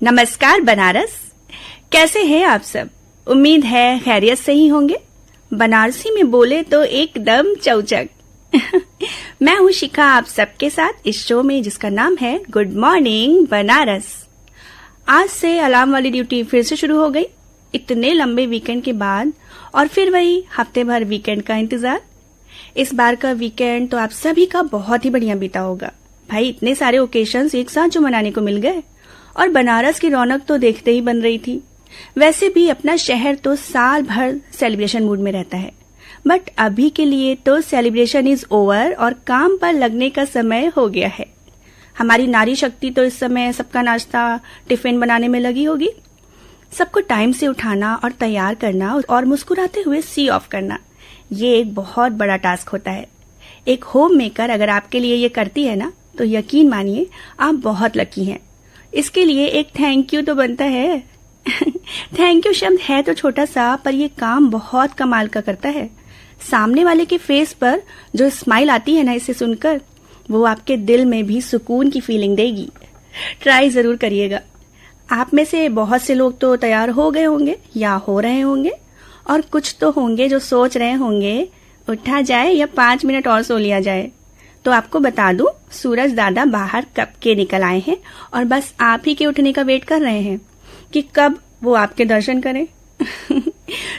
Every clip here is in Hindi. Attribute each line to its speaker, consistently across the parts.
Speaker 1: नमस्कार बनारस, कैसे हैं आप सब? उम्मीद है खैरियत से ही होंगे। बनारसी में बोले तो एकदम चौचक। मैं हूँ शिखा, आप सबके साथ इस शो में जिसका नाम है गुड मॉर्निंग बनारस। आज से अलार्म वाली ड्यूटी फिर से शुरू हो गई, इतने लंबे वीकेंड के बाद, और फिर वही हफ्ते भर वीकेंड का इंतजार। इस बार का वीकेंड तो आप सभी का बहुत ही बढ़िया बीता होगा भाई। इतने सारे ओकेशंस एक साथ जो मनाने को मिल गए, और बनारस की रौनक तो देखते ही बन रही थी। वैसे भी अपना शहर तो साल भर सेलिब्रेशन मूड में रहता है, बट अभी के लिए तो सेलिब्रेशन इज ओवर और काम पर लगने का समय हो गया है। हमारी नारी शक्ति तो इस समय सबका नाश्ता टिफिन बनाने में लगी होगी। सबको टाइम से उठाना और तैयार करना और मुस्कुराते हुए सी ऑफ करना, ये एक बहुत बड़ा टास्क होता है। एक होम मेकर अगर आपके लिए ये करती है ना, तो यकीन मानिए आप बहुत लकी हैं। इसके लिए एक थैंक यू तो बनता है। थैंक यू शब्द है तो छोटा सा, पर ये काम बहुत कमाल का करता है। सामने वाले के फेस पर जो स्माइल आती है ना, इसे सुनकर वो आपके दिल में भी सुकून की फीलिंग देगी। ट्राई जरूर करिएगा। आप में से बहुत से लोग तो तैयार हो गए होंगे या हो रहे होंगे, और कुछ तो होंगे जो सोच रहे होंगे उठा जाए या 5 मिनट और सो लिया जाए। तो आपको बता दूं, सूरज दादा बाहर कब के निकल आए हैं और बस आप ही के उठने का वेट कर रहे हैं कि कब वो आपके दर्शन करें।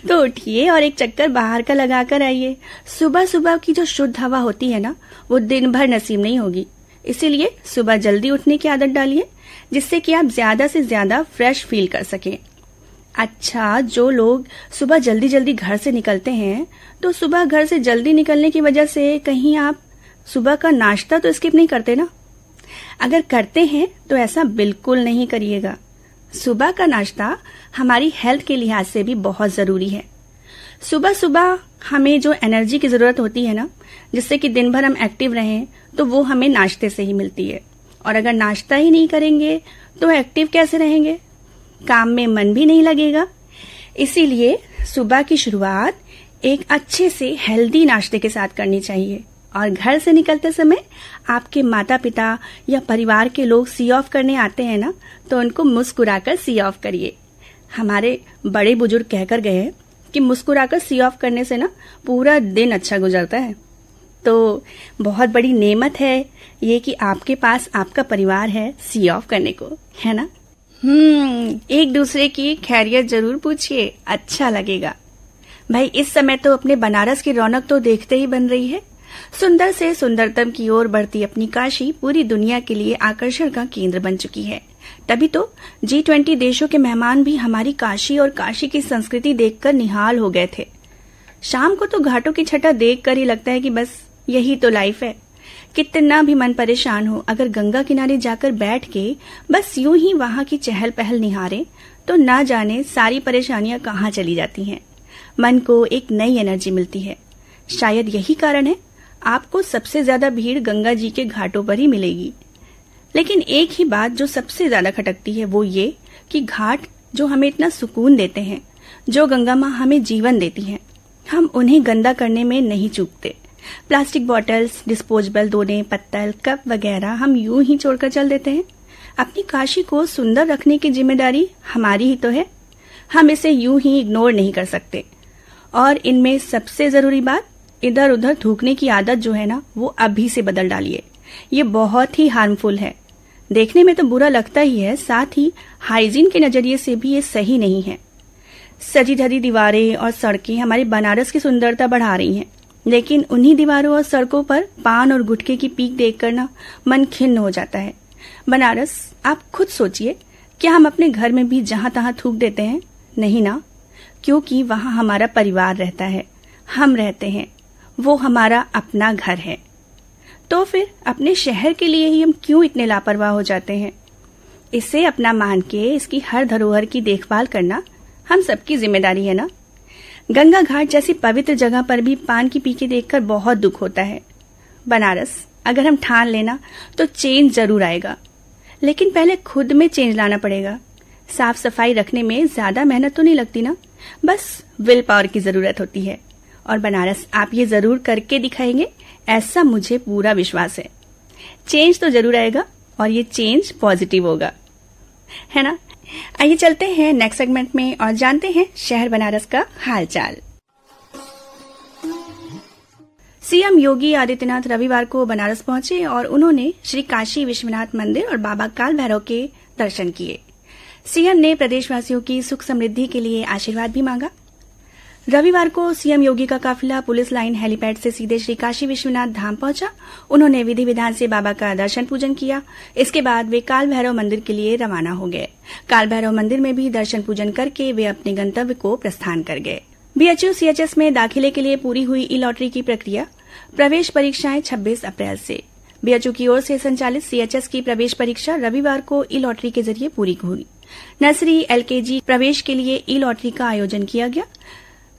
Speaker 1: तो उठिए और एक चक्कर बाहर का लगा कर आइए। सुबह सुबह की जो शुद्ध हवा होती है ना, वो दिन भर नसीब नहीं होगी। इसीलिए सुबह जल्दी उठने की आदत डालिए, जिससे कि आप ज्यादा से ज्यादा फ्रेश फील कर सकें। अच्छा, जो लोग सुबह जल्दी जल्दी घर से निकलते हैं, तो सुबह घर से जल्दी निकलने की वजह से कहीं आप सुबह का नाश्ता तो स्किप नहीं करते ना? अगर करते हैं तो ऐसा बिल्कुल नहीं करिएगा। सुबह का नाश्ता हमारी हेल्थ के लिहाज से भी बहुत जरूरी है। सुबह सुबह हमें जो एनर्जी की जरूरत होती है ना, जिससे कि दिन भर हम एक्टिव रहें, तो वो हमें नाश्ते से ही मिलती है। और अगर नाश्ता ही नहीं करेंगे तो एक्टिव कैसे रहेंगे? काम में मन भी नहीं लगेगा। इसीलिए सुबह की शुरुआत एक अच्छे से हेल्दी नाश्ते के साथ करनी चाहिए। और घर से निकलते समय आपके माता पिता या परिवार के लोग सी ऑफ करने आते हैं ना, तो उनको मुस्कुराकर सी ऑफ करिए। हमारे बड़े बुजुर्ग कहकर गए हैं कि मुस्कुराकर सी ऑफ करने से ना पूरा दिन अच्छा गुजरता है। तो बहुत बड़ी नेमत है ये कि आपके पास आपका परिवार है सी ऑफ करने को, है ना? एक दूसरे की खैरियत जरूर पूछिए, अच्छा लगेगा भाई। इस समय तो अपने बनारस की रौनक तो देखते ही बन रही है। सुंदर से सुंदरतम की ओर बढ़ती अपनी काशी पूरी दुनिया के लिए आकर्षण का केंद्र बन चुकी है। तभी तो G20 देशों के मेहमान भी हमारी काशी और काशी की संस्कृति देखकर निहाल हो गए थे। शाम को तो घाटों की छटा देखकर ही लगता है कि बस यही तो लाइफ है। कितना भी मन परेशान हो, अगर गंगा किनारे जाकर बैठ के बस यूं ही वहां की चहल पहल निहारे, तो ना जाने सारी परेशानियां कहाँ चली जाती हैं। मन को एक नई एनर्जी मिलती है। शायद यही कारण है आपको सबसे ज्यादा भीड़ गंगा जी के घाटों पर ही मिलेगी। लेकिन एक ही बात जो सबसे ज्यादा खटकती है, वो ये कि घाट जो हमें इतना सुकून देते हैं, जो गंगा माँ हमें जीवन देती हैं, हम उन्हें गंदा करने में नहीं चूकते। प्लास्टिक बॉटल्स, डिस्पोजेबल दोने, पत्तल, कप वगैरह हम यूं ही छोड़कर चल देते हैं। अपनी काशी को सुंदर रखने की जिम्मेदारी हमारी ही तो है। हम इसे यूं ही इग्नोर नहीं कर सकते। और इनमें सबसे जरूरी बात, इधर उधर थूकने की आदत जो है ना, वो अभी से बदल डालिए। ये बहुत ही हार्मफुल है। देखने में तो बुरा लगता ही है, साथ ही हाइजीन के नजरिए से भी ये सही नहीं है। सजी धजी दीवारें और सड़कें हमारे बनारस की सुंदरता बढ़ा रही हैं, लेकिन उन्हीं दीवारों और सड़कों पर पान और गुटखे की पीक देखकर ना मन खिन्न हो जाता है। बनारस, आप खुद सोचिए, क्या हम अपने घर में भी जहां तहां थूक देते हैं? नहीं ना, क्योंकि वहां हमारा परिवार रहता है, हम रहते हैं, वो हमारा अपना घर है। तो फिर अपने शहर के लिए ही हम क्यों इतने लापरवाह हो जाते हैं? इसे अपना मान के इसकी हर धरोहर की देखभाल करना हम सबकी जिम्मेदारी है ना। गंगा घाट जैसी पवित्र जगह पर भी पान की पीके देखकर बहुत दुख होता है। बनारस, अगर हम ठान लेना तो चेंज जरूर आएगा, लेकिन पहले खुद में चेंज लाना पड़ेगा। साफ सफाई रखने में ज्यादा मेहनत तो नहीं लगती ना, बस विल पावर की जरूरत होती है। और बनारस, आप ये जरूर करके दिखाएंगे, ऐसा मुझे पूरा विश्वास है। चेंज तो जरूर आएगा और ये चेंज पॉजिटिव होगा, है ना? आइए चलते हैं नेक्स्ट सेगमेंट में और जानते हैं शहर बनारस का हालचाल। सीएम योगी आदित्यनाथ रविवार को बनारस पहुंचे और उन्होंने श्री काशी विश्वनाथ मंदिर और बाबा काल भैरव के दर्शन किए। सीएम ने प्रदेशवासियों की सुख समृद्धि के लिए आशीर्वाद भी मांगा। रविवार को सीएम योगी का काफिला पुलिस लाइन हेलीपैड से सीधे श्री काशी विश्वनाथ धाम पहुंचा। उन्होंने विधि विधान से बाबा का दर्शन पूजन किया। इसके बाद वे काल भैरव मंदिर के लिए रवाना हो गए। काल भैरव मंदिर में भी दर्शन पूजन करके वे अपने गंतव्य को प्रस्थान कर गए। बीएचयू सीएचएस में दाखिले के लिए पूरी हुई ई लॉटरी की प्रक्रिया। प्रवेश परीक्षाएं 26 अप्रैल से। बीएचयू की ओर से संचालित सीएचएस की प्रवेश परीक्षा रविवार को ई लॉटरी के जरिए पूरी हुई। नर्सरी एलकेजी प्रवेश के लिए ई लॉटरी का आयोजन किया गया।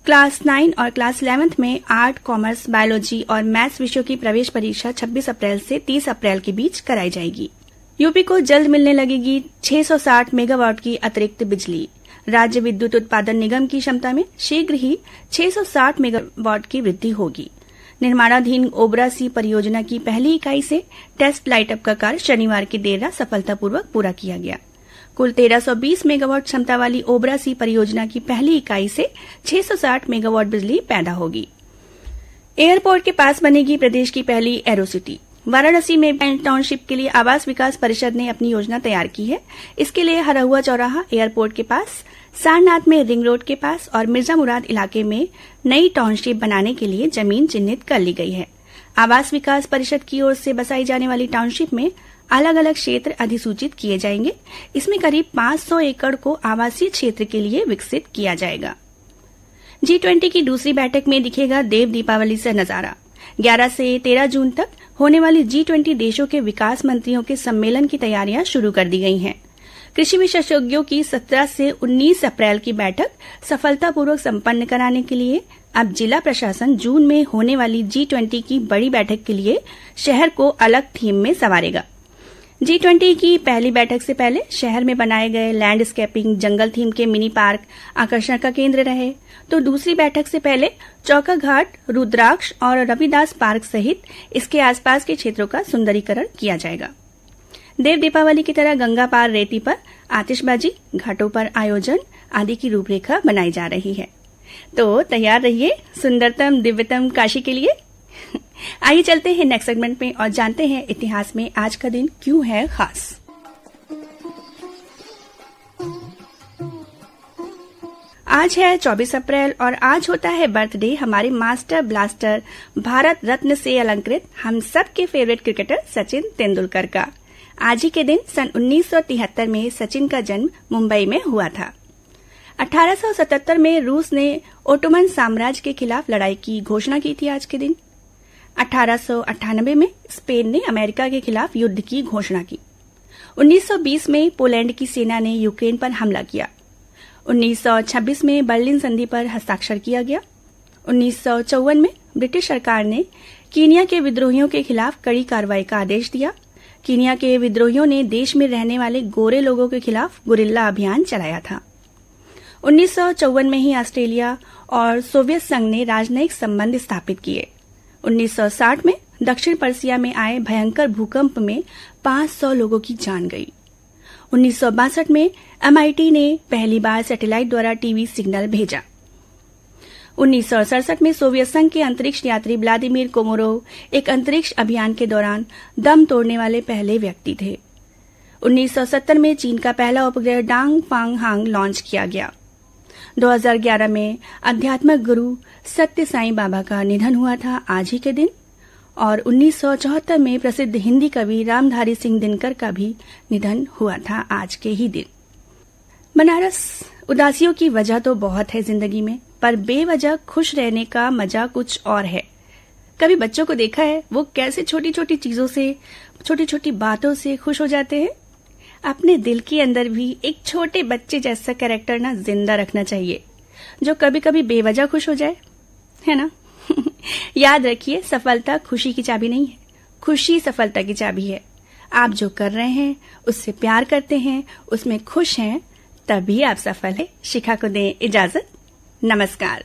Speaker 1: क्लास 9 और क्लास 11 में आर्ट, कॉमर्स, बायोलॉजी और मैथ्स विषयों की प्रवेश परीक्षा 26 अप्रैल से 30 अप्रैल के बीच कराई जाएगी। यूपी को जल्द मिलने लगेगी 660 मेगावाट की अतिरिक्त बिजली। राज्य विद्युत उत्पादन निगम की क्षमता में शीघ्र ही 660 मेगावाट की वृद्धि होगी। निर्माणाधीन ओबरा सी परियोजना की पहली इकाई से टेस्ट लाइटअप का कार्य शनिवार की देर रात सफलतापूर्वक पूरा किया गया। कुल 1320 मेगावाट क्षमता वाली ओबरा सी परियोजना की पहली इकाई से 660 मेगावाट बिजली पैदा होगी। एयरपोर्ट के पास बनेगी प्रदेश की पहली एरो सिटी। वाराणसी में टाउनशिप के लिए आवास विकास परिषद ने अपनी योजना तैयार की है। इसके लिए हरहुआ चौराहा एयरपोर्ट के पास, सारनाथ में रिंग रोड के पास और मिर्जा मुराद इलाके में नई टाउनशिप बनाने के लिए जमीन चिन्हित कर ली गई है। आवास विकास परिषद की ओर से बसाई जाने वाली टाउनशिप में अलग अलग क्षेत्र अधिसूचित किए जाएंगे। इसमें करीब 500 एकड़ को आवासीय क्षेत्र के लिए विकसित किया जाएगा। G20 की दूसरी बैठक में दिखेगा देव दीपावली से नजारा। 11 से 13 जून तक होने वाली G20 देशों के विकास मंत्रियों के सम्मेलन की तैयारियां शुरू कर दी गई हैं। कृषि विशेषज्ञों की 17 से 19 अप्रैल की बैठक सफलतापूर्वक संपन्न कराने के लिए अब जिला प्रशासन जून में होने वाली G20 की बड़ी बैठक के लिए शहर को अलग थीम में संवारेगा। G20 की पहली बैठक से पहले शहर में बनाए गए लैंडस्केपिंग जंगल थीम के मिनी पार्क आकर्षण का केंद्र रहे, तो दूसरी बैठक से पहले चौका घाट, रुद्राक्ष और रविदास पार्क सहित इसके आसपास के क्षेत्रों का सुंदरीकरण किया जाएगा। देव दीपावली की तरह गंगा पार रेती पर आतिशबाजी, घाटों पर आयोजन आदि की रूपरेखा बनाई जा रही है। तो तैयार रहिए सुंदरतम दिव्यतम काशी के लिए। आइए चलते हैं नेक्स्ट सेगमेंट में और जानते हैं इतिहास में आज का दिन क्यों है खास। आज है 24 अप्रैल और आज होता है बर्थडे हमारे मास्टर ब्लास्टर भारत रत्न से अलंकृत हम सब के फेवरेट क्रिकेटर सचिन तेंदुलकर का। आज ही के दिन सन 1973 में सचिन का जन्म मुंबई में हुआ था। 1877 में रूस ने ओटोमन साम्राज्य के खिलाफ लड़ाई की घोषणा की थी आज के दिन। 1898 में स्पेन ने अमेरिका के खिलाफ युद्ध की घोषणा की। 1920 में पोलैंड की सेना ने यूक्रेन पर हमला किया। 1926 में बर्लिन संधि पर हस्ताक्षर किया गया। 1954 में ब्रिटिश सरकार ने कीनिया के विद्रोहियों के खिलाफ कड़ी कार्रवाई का आदेश दिया। कीनिया के विद्रोहियों ने देश में रहने वाले गोरे लोगों के खिलाफ गुरिल्ला अभियान चलाया था। 1954 में ही ऑस्ट्रेलिया और सोवियत संघ ने राजनयिक संबंध स्थापित किए। 1960 में दक्षिण पर्सिया में आए भयंकर भूकंप में 500 लोगों की जान गई। 1962 में MIT ने पहली बार सैटेलाइट द्वारा टीवी सिग्नल भेजा। 1967 में सोवियत संघ के अंतरिक्ष यात्री व्लादिमीर कोमोरोव एक अंतरिक्ष अभियान के दौरान दम तोड़ने वाले पहले व्यक्ति थे। 1970 में चीन का पहला उपग्रह डांग फांग हांग लॉन्च किया गया। 2011 में आध्यात्मिक गुरु सत्य साईं बाबा का निधन हुआ था आज ही के दिन। और 1974 में प्रसिद्ध हिंदी कवि रामधारी सिंह दिनकर का भी निधन हुआ था आज के ही दिन। बनारस उदासियों की वजह तो बहुत है जिंदगी में, पर बेवजह खुश रहने का मजा कुछ और है। कभी बच्चों को देखा है वो कैसे छोटी छोटी चीजों से, छोटी छोटी बातों से खुश हो जाते हैं। अपने दिल के अंदर भी एक छोटे बच्चे जैसा कैरेक्टर ना जिंदा रखना चाहिए, जो कभी कभी बेवजह खुश हो जाए, है ना। याद रखिए, सफलता खुशी की चाबी नहीं है, खुशी सफलता की चाबी है। आप जो कर रहे हैं, उससे प्यार करते हैं, उसमें खुश हैं, तभी आप सफल हैं। शिखा को दें इजाजत। नमस्कार।